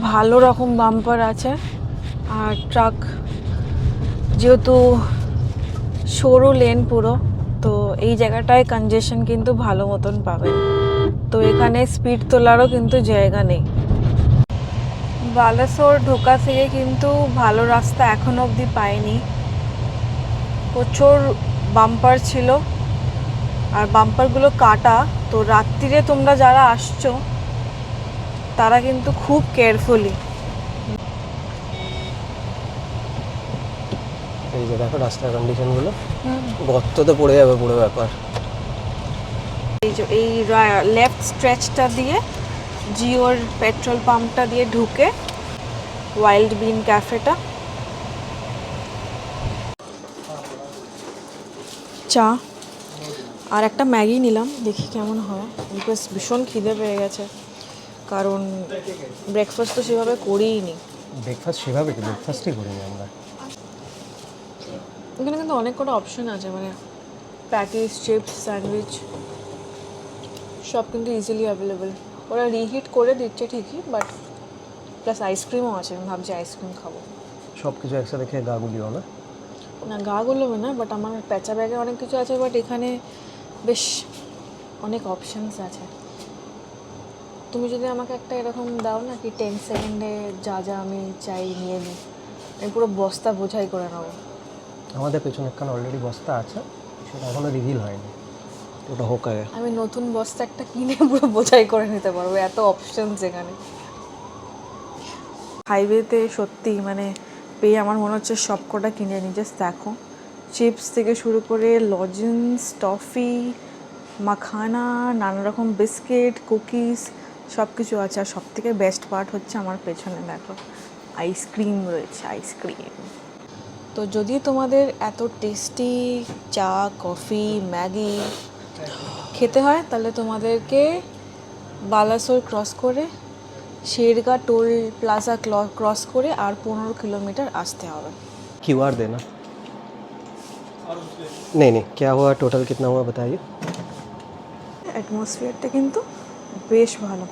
ভালো রকম বাম্পার আছে, আর ট্রাক যেহেতু সরু লেন পুরো, তো এই জায়গাটায় কনজেশন কিন্তু ভালো মতন পাবেন, তো এখানে স্পিড তোলারও কিন্তু জায়গা নেই। বালাসোর ঢোকা থেকে কিন্তু ভালো রাস্তা এখনো অবধি পাইনি, প্রচুর বাম্পার ছিল, আর বাম্পারগুলো কাটা, তো রাত্রিরে তোমরা যারা আসছো তারা কিন্তু খুব কেয়ারফুলি। এই যে দেখো রাস্তার কন্ডিশনগুলো, গর্ততে পড়ে যাবে পুরো ব্যাপার। এই যে এই লেফট স্ট্রেচটা দিয়ে জিওর পেট্রোল পাম্পটা দিয়ে ঢুকে ওয়াইল্ড বিন ক্যাফেটা, চা আর একটা ম্যাগি নিলাম, দেখি কেমন হয়। বিকজ ভীষণ খিদে পেয়ে গেছে, কারণ ব্রেকফাস্ট তো সেভাবে করিই নি। ব্রেকফাস্ট সেভাবে কি ব্রেকফাস্টই করিনি আমরা। এখানে কিন্তু অনেক কটা অপশন আছে, মানে প্যাটিস, চিপস, স্যান্ডউইচ সব কিন্তু ইজিলি অ্যাভেলেবেল। ওরা রিহিট করে দিচ্ছে ঠিকই, বাট প্লাস আইসক্রিমও আছে, আমি ভাবছি আইসক্রিম খাবো। সব কিছু একসাথে খেয়ে গা গুলিও না। না, গা গুলোবে না, বাট আমার প্যাঁচা ব্যাগে অনেক কিছু আছে, বাট এখানে বেশ অনেক অপশানস আছে। তুমি যদি আমাকে একটা এরকম দাও না কি 10 সেকেন্ডে যা যা আমি চাই নিয়ে নিই, আমি পুরো বস্তা বোঝাই করে নেবো। আমাদের পেছনে একখান অলরেডি বস্তা আছে, সেটা এখনো রিভিল হয়নি, ওটা হোক আগে। আমি নতুন বস্তা একটা কিনে পুরো বোঝাই করে নিতে পারবো, এত অপশানস এখানে। হাইওয়েতে সত্যি মানে পেয়ে আমার মনে হচ্ছে সব কটা কিনে নিই। জাস্ট দেখো, চিপস থেকে শুরু করে লজেন্স, টফি, মাখানা, নানা রকম বিস্কিট, কুকিজ সব কিছু আছে। আর সব থেকে বেস্ট পার্ট হচ্ছে আমার পেছনে দেখো আইসক্রিম রয়েছে, আইসক্রিম। তো যদি তোমাদের এত টেস্টি চা, কফি, ম্যাগি খেতে হয়, তাহলে তোমাদেরকে বালাসোর ক্রস করে शेरगा टोल प्लाजा क्रॉस করে আর 15 কিলোমিটার আসতে হবে। क्यूआर देना। नहीं नहीं, क्या हुआ, टोटल कितना हुआ बताइए। অ্যাটমসফিয়ারটা কিন্তু বেশ ভালো,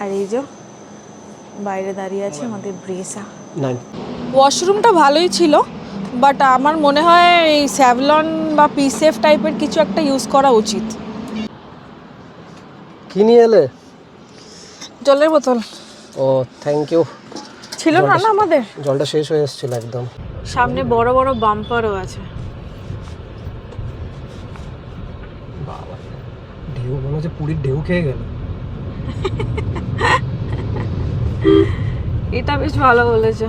আর এই যে বাইরে দাঁড়িয়ে আছে আমাদের ব্রেসা। 9। ওয়াশরুমটা ভালোই ছিল, বাট আমার মনে হয় এই স্যাভলন বা পিসেফ টাইপের কিছু একটা ইউজ করা উচিত। কি নিয়ে এলে? জলের বোতল ও থ্যাংক ইউ। ছিল না না আমাদের, জলটা শেষ হয়ে এসেছিল একদম। সামনে বড় বড় বাম্পারও আছে। বাবা ঢেউ মনে হচ্ছে পুরীর ঢেউ খেয়ে গেল। এটা বেশ ভালো বলেছো,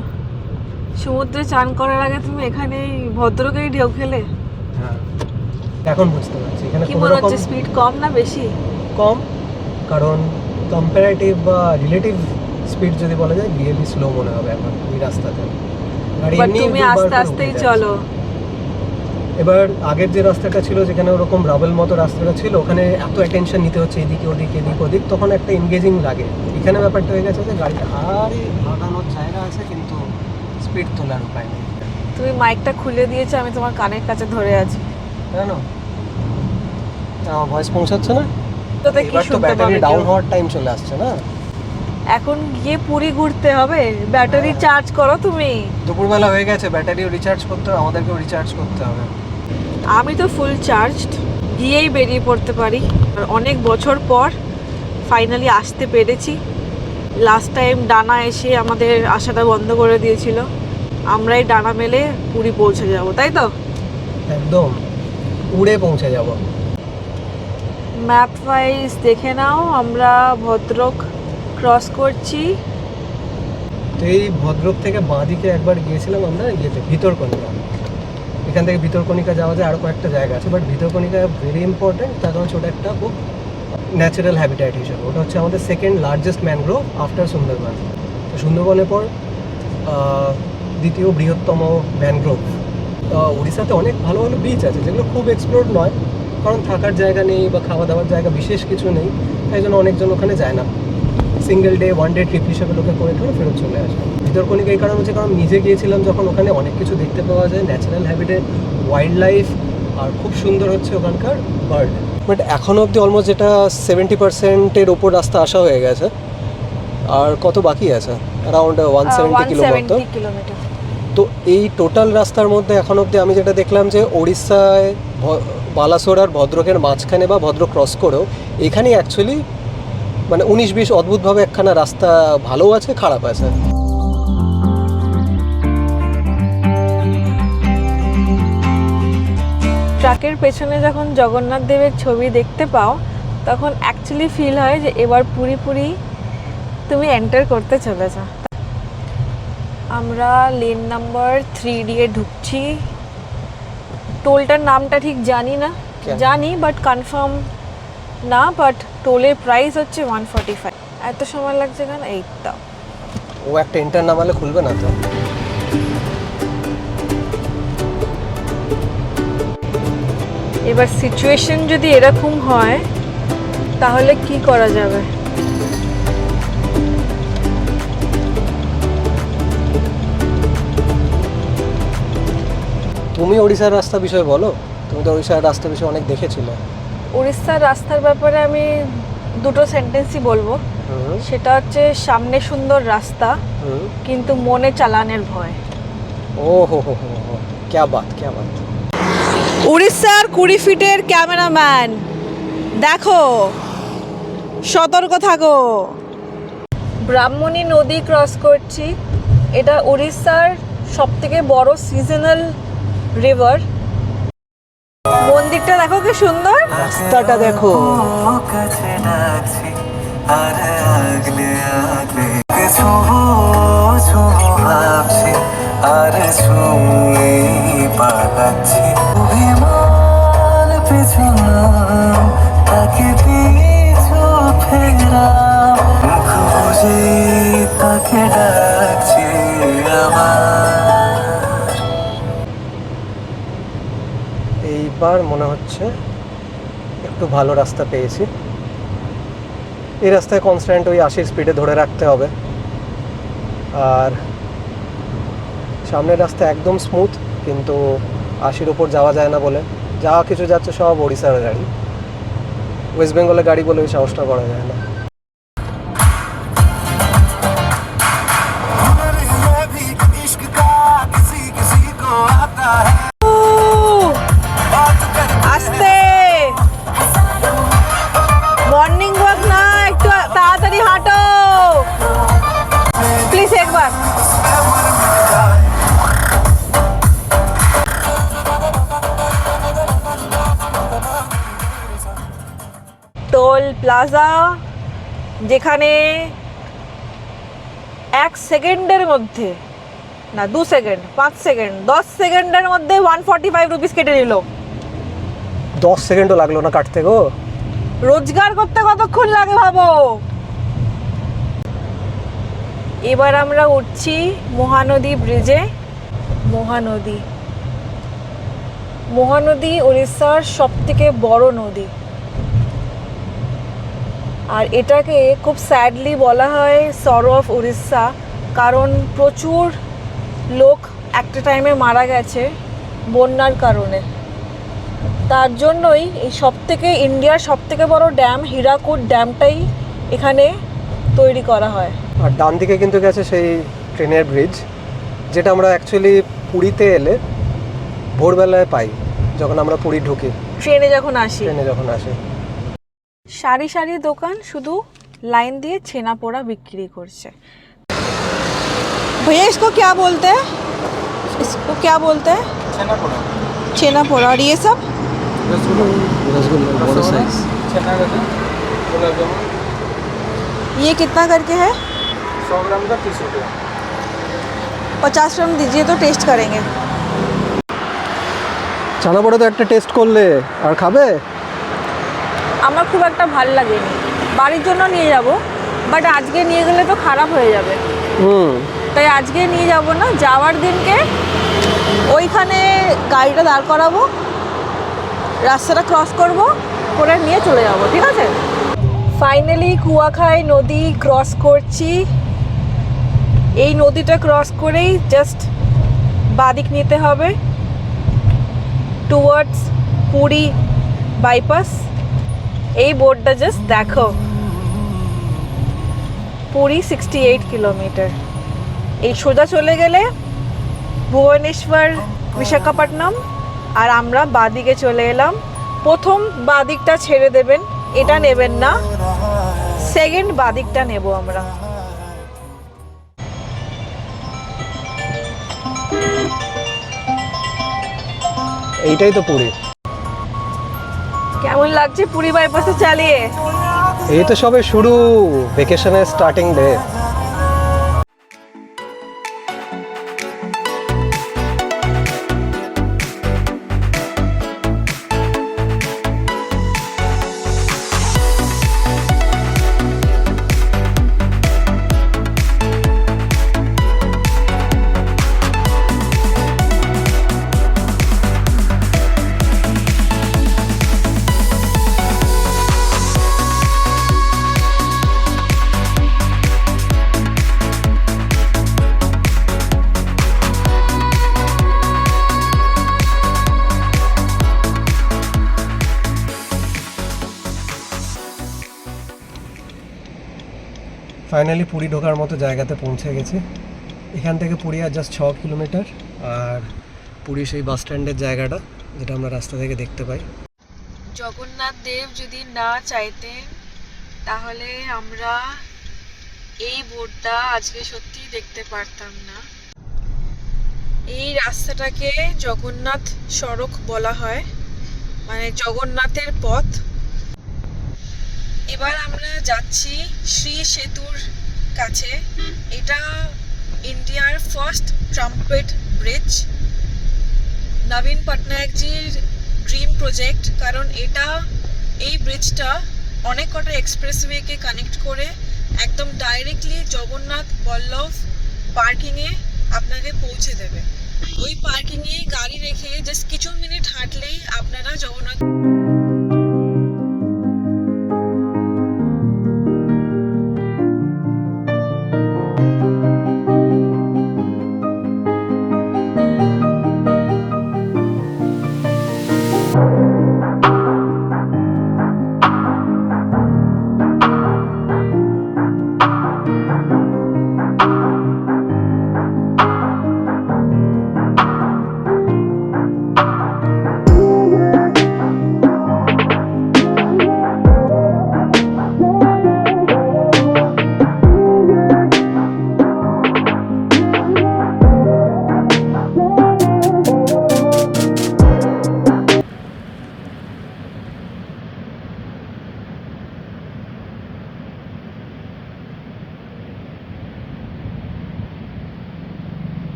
সমুদ্রে চান করার আগে তুমি এখানে ভদ্রকেই ঢেউ খেলে। হ্যাঁ এখন বুঝতে পারছি এখানে কি কোনো মনে রকম হচ্ছে স্পিড কম না বেশি? কম, কারণ কম্পারেটিভ বা রিলেটিভ স্পিড যদি বলা যায় রিয়েলি স্লো মনে হবে এখন এই রাস্তাতে। গাড়ি বাট এমনি তুমি আস্তে আস্তেই চলো। এবার আগের যে রাস্তাটা ছিল যেখানে ওরকম রাবেল মতো রাস্তাটা ছিল ওখানে এত অ্যাটেনশন নিতে হচ্ছে এদিকে ওদিক এদিক ওদিক, তখন একটা এনগেজিং লাগে। এখানে ব্যাপারটা হয়ে গেছে যে গাড়িটা আরে ভাগানোর জায়গা আছে কিন্তু স্পিড তোলার উপায় নেই। তুমি মাইকটা খুলে দিয়েছো, আমি তোমার কানের কাছে ধরে আছি। জানো আমার ভয়েস পৌঁছাচ্ছে না? তোতে কি এবার তো শুনতে ব্যাটারি পাবে ডাউন কেউ? হওয়ার টাইম চলে আসছে না? এখন গিয়ে পুরী ঘুরতে হবে, ব্যাটারি চার্জ করো তুমি। দুপুরবেলা হয়ে গেছে, ব্যাটারিও রিচার্জ করতে হবে, আমাদেরকেও রিচার্জ করতে হবে। আমি তো ফুল চার্জড, গিয়েই বেরিয়ে পড়তে পারি। আর অনেক বছর পর ফাইনালি আসতে পেরেছি। লাস্ট টাইম ডানা এসে আমাদের আশাটা বন্ধ করে দিয়েছিল, আমরাই ডানা মেলে পুরী পৌঁছে যাব, তাই তো? একদম উড়ে পৌঁছে যাব। ম্যাপ ওয়াইজ দেখে নাও, আমরা ভদ্রক ক্রস করছি। তো এই ভদ্রক থেকে বাঁদিকে একবার গিয়েছিলাম আমরা ইয়েতে ভিতরকনিকা। এখান থেকে ভিতরকনিকা যাওয়া যায়, আরও কয়েকটা জায়গা আছে, বাট ভিতরকনিকা ভেরি ইম্পর্টেন্ট, তার কারণ ওটা একটা খুব ন্যাচারাল হ্যাবিট্যাট হিসেবে। ওটা হচ্ছে আমাদের second largest mangrove after Sundarban. তো সুন্দরবনের পর দ্বিতীয় বৃহত্তম ম্যানগ্রোভ। উড়িষ্যাতে অনেক ভালো ভালো বিচ আছে যেগুলো খুব এক্সপ্লোর নয়, কারণ থাকার জায়গা নেই বা খাওয়া দাওয়ার জায়গা বিশেষ কিছু নেই, তাই জন্য অনেকজন ওখানে যায় না। Single day one day trip হিসেবে লোকে করে টোরে ফেরত চলে আসে। ভিতরকনিকা এই কারণ হচ্ছে কারণ নিজে গিয়েছিলাম যখন, ওখানে অনেক কিছু দেখতে পাওয়া যায়, ন্যাচারাল হ্যাবিটেট, ওয়াইল্ড লাইফ, আর খুব সুন্দর হচ্ছে ওখানকার বার্ড। বাট এখনও অবধি অলমোস্ট যেটা 70%-এর ওপর রাস্তা আসা হয়ে গেছে, আর কত বাকি আছে? Around 170 kilometre. তো এই টোটাল রাস্তার মধ্যে এখন অবধি আমি যেটা দেখলাম যে ওড়িশায় বালাসোর আর ভদ্রকের মাঝখানে বা ভদ্রক ক্রস করেও এখানেই অ্যাকচুয়ালি মানে 19-20 অদ্ভুতভাবে একখানা রাস্তা ভালো আছে, খারাপ আছে। ট্রাকের পেছনে যখন জগন্নাথ দেবের ছবি দেখতে পাও তখন অ্যাকচুয়ালি ফিল হয় যে এবার পুরি তুমি এন্টার করতে চলেছ। আমরা লেন নাম্বার 3 দিয়ে ঢুকছি। টোলটার নামটা ঠিক জানি না, জানি বাট কনফার্ম না, বাট টোলের প্রাইস হচ্ছে 145। এত সময় লাগছে কেন? এই তো ও একটা এন্টার নামালে খুলবে না তো। এবার সিচুয়েশন যদি এরকম হয় তাহলে কি করা যাবে? তুমি ওড়িশার রাস্তা বিষয়ে বলো, তুমি তো ওড়িশার রাস্তা বিষয়ে অনেক দেখেছিলে। উড়িষ্যার রাস্তার ব্যাপারে আমি দুটো সেন্টেন্সই বলবো। সেটা হচ্ছে সামনে সুন্দর রাস্তা কিন্তু মনে চালানের ভয়। ও হো হো হো হো, ক্যা বাত ক্যা বাত। উড়িষ্যার 20 ফিটের ক্যামেরাম্যান, দেখো সতর্ক থাকো। ব্রাহ্মণী নদী ক্রস করছি। এটা উড়িষ্যার সবথেকে বড় সিজনাল রিভার। মন্দিরটা দেখো কি সুন্দর, রাস্তাটা দেখো। এইবার মনে হচ্ছে একটু ভালো রাস্তা পেয়েছি। এই রাস্তায় কনস্ট্যান্ট ওই 80 স্পিডে ধরে রাখতে হবে, আর সামনের রাস্তা একদম স্মুথ, কিন্তু 80-র ওপর যাওয়া যায় না বলে যা কিছু যাচ্ছে সব ওড়িশার গাড়ি। ওয়েস্ট বেঙ্গলের গাড়ি বলে ওই সাহসটা করা যায় না। আস্তে, মর্নিং ওয়াক না প্লাজা, যেখানে 1 সেকেন্ডের মধ্যে, না 2 সেকেন্ড, 5 সেকেন্ড, 10 সেকেন্ডের মধ্যে 145 রুপিস কেটে নিল। 10 সেকেন্ডও লাগলো না কাটতে গো। রোজগার করতে কতক্ষণ লাগে ভাবো। এবার আমরা উঠছি মহানদী ব্রিজে। মহানদী, মহানদী উড়িষ্যার সবথেকে বড় নদী। আর এটাকে খুব স্যাডলি বলা হয় সরো অফ উড়িষ্যা, কারণ প্রচুর লোক একটা টাইমে মারা গেছে বন্যার কারণে। তার জন্যই এই সবথেকে ইন্ডিয়ার সবথেকে বড় ড্যাম হীরাকুদ ড্যামটাই এখানে তৈরি করা হয়। আর ডান দিকে কিন্তু গেছে সেই ট্রেনের ব্রিজ, যেটা আমরা অ্যাকচুয়ালি পুরীতে এলে ভোরবেলায় পাই, যখন আমরা পুরী ঢুকি, ট্রেনে যখন আসি। সারি সারি দোকান শুধু লাইন দিয়ে ছেনা পোড়া বিক্রি করছে। भैया इसको क्या बोलते हैं? इसको क्या बोलते हैं? छेना पोड़ा। छेना पोड़ा। और ये सब रसगुल्ला बड़ा साइज। ये कितना करके है? 100 ग्राम का 30 रुपये। 50 ग्राम दीजिए तो टेस्ट करेंगे। ছানা পোড়া তো একটা টেস্ট করলে আর খাবে? আমার খুব একটা ভাল লাগেনি, বাড়ির জন্য নিয়ে যাব, বাট আজকে নিয়ে গেলে তো খারাপ হয়ে যাবে। তাই আজকে নিয়ে যাব না, যাওয়ার দিনকে ওইখানে গাড়িটা দাঁড় করাবো, রাস্তাটা ক্রস করব, করে নিয়ে চলে যাব, ঠিক আছে? ফাইনালি কুয়াখাই নদী ক্রস করছি। এই নদীটা ক্রস করেই জাস্ট বাদিক নিতে হবে টুয়ার্ডস পুরী বাইপাস। এই বোর্ডটা জাস্ট দেখো, পুরী 68 কিলোমিটার। এই সোজা চলে গেলে ভুবনেশ্বর, বিশাখাপট্টনম, আর আমরা বাদিকে চলে এলাম। প্রথম বাদিকটা ছেড়ে দেবেন, এটা নেবেন না, সেকেন্ড বাদিকটা নেব আমরা। এইটাই তো পুরী। কেমন লাগছে পুরী বাইপাসে চালিয়ে? এই তো সবে শুরু, ভেকেশনের স্টার্টিং ডে। ফাইনালি পুরী ঢোকার মতো জায়গাতে পৌঁছে গেছি। এখান থেকে পুরী আর জাস্ট 6 কিলোমিটার। আর পুরী সেই বাস স্ট্যান্ডের জায়গাটা, যেটা আমরা রাস্তা থেকে দেখতে পাই। জগন্নাথ দেব যদি না চাইতেন তাহলে আমরা এই বোর্ডটা আজকে সত্যিই দেখতে পারতাম না। এই রাস্তাটাকে জগন্নাথ সড়ক বলা হয়, মানে জগন্নাথের পথ। এবার আমরা যাচ্ছি শ্রী সেতুর কাছে। এটা ইন্ডিয়ার ফার্স্ট ট্রাম্পেট ব্রিজ, নবীন পটনায়কজির ড্রিম প্রজেক্ট, কারণ এই ব্রিজটা অনেক কটা এক্সপ্রেসওয়েকে কানেক্ট করে একদম ডাইরেক্টলি জগন্নাথ বল্লভ পার্কিংয়ে আপনাকে পৌঁছে দেবে। ওই পার্কিংয়ে গাড়ি রেখে জাস্ট কিছু মিনিট হাঁটলেই আপনারা জগন্নাথ।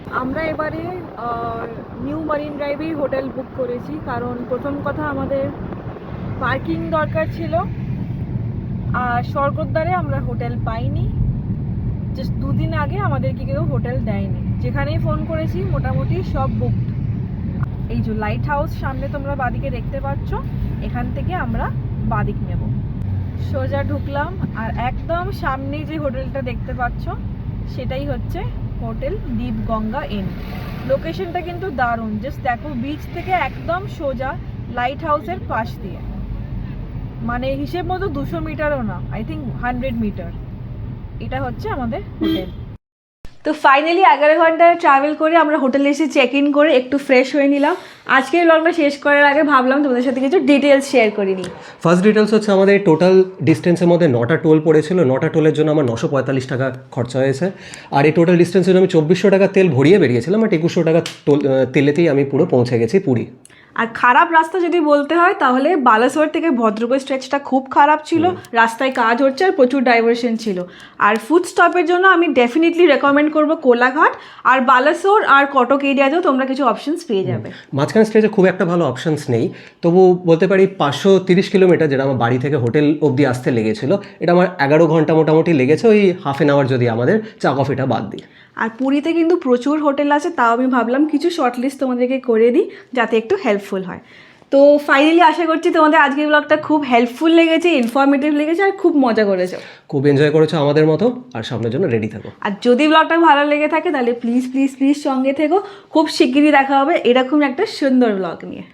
আমরা এবারে নিউ মারিন ড্রাইভেই হোটেল বুক করেছি, কারণ প্রথম কথা আমাদের পার্কিং দরকার ছিল, আর স্বর্গদ্বারে আমরা হোটেল পাইনি। জাস্ট 2 দিন আগে আমাদেরকে কেউ হোটেল দেয়নি, যেখানেই ফোন করেছি মোটামুটি সব বুকড। এই যে লাইট হাউস সামনে তোমরা বাদিকে দেখতে পাচ্ছ, এখান থেকে আমরা বাদিক নেব, সোজা ঢুকলাম আর একদম সামনেই যে হোটেলটা দেখতে পাচ্ছ সেটাই হচ্ছে হোটেল দীপগঙ্গা ইন। লোকেশনটা কিন্তু দারুণ, জাস্ট দেখো বিচ থেকে একদম সোজা লাইট হাউসের পাশ দিয়ে, মানে হিসেব মতো 200 মিটারও না, আই থিঙ্ক 100 মিটার। এটা হচ্ছে আমাদের হোটেল। তো ফাইনালি 11 ঘন্টা ট্রাভেল করে আমরা হোটেলে এসে চেক ইন করে একটু ফ্রেশ হয়ে নিলাম। আজকের ব্লগটা শেষ করার আগে ভাবলাম তোমাদের সাথে কিছু ডিটেলস শেয়ার করে নিই। ফার্স্ট ডিটেলস হচ্ছে আমাদের টোটাল ডিস্টেন্সের মধ্যে 9টা টোল পড়েছিল। 9টা টোলের জন্য আমার 945 টাকা খরচা হয়েছে। আর এই টোটাল ডিস্টেন্সের জন্য আমি 2400 টাকা তেল ভরিয়ে বেরিয়েছিলাম, বাট 2100 টাকা তেলেতেই আমি পুরো পৌঁছে গেছি পুরী। আর খারাপ রাস্তা যদি বলতে হয় তাহলে বালাসোর থেকে ভদ্রকর স্ট্রেচটা খুব খারাপ ছিল, রাস্তায় কাজ হচ্ছে আর প্রচুর ডাইভারশন ছিল। আর ফুড স্টপের জন্য আমি ডেফিনেটলি রেকমেন্ড করবো কোলাঘাট, আর বালাসোর আর কটক এরিয়াতেও তোমরা কিছু অপশনস পেয়ে যাবে। মাঝখানে স্টেজে খুব একটা ভালো অপশনস নেই, তবু বলতে পারি 530 কিলোমিটার যেটা আমার বাড়ি থেকে হোটেল অবধি আসতে লেগেছিল, এটা আমার 11 ঘন্টা মোটামুটি লেগেছে, ওই হাফ অ্যান আওয়ার যদি আমাদের চা কফিটা বাদ দিই। আর পুরীতে কিন্তু প্রচুর হোটেল আছে, তাও আমি ভাবলাম কিছু শর্টলিস্ট তোমাদেরকে করে দিই যাতে একটু হেল্পফুল হয়। তো ফাইনালি আশা করছি তোমাদের আজকের ব্লগটা খুব হেল্পফুল লেগেছে, ইনফরমেটিভ লেগেছে আর খুব মজা করেছো, খুব এনজয় করেছো আমাদের মতো। আর সামনের জন্য রেডি থাকো। আর যদি ব্লগটা ভালো লেগে থাকে তাহলে প্লিজ প্লিজ প্লিজ সঙ্গে থেকো। খুব শিগগিরই দেখা হবে এরকম একটা সুন্দর ব্লগ নিয়ে।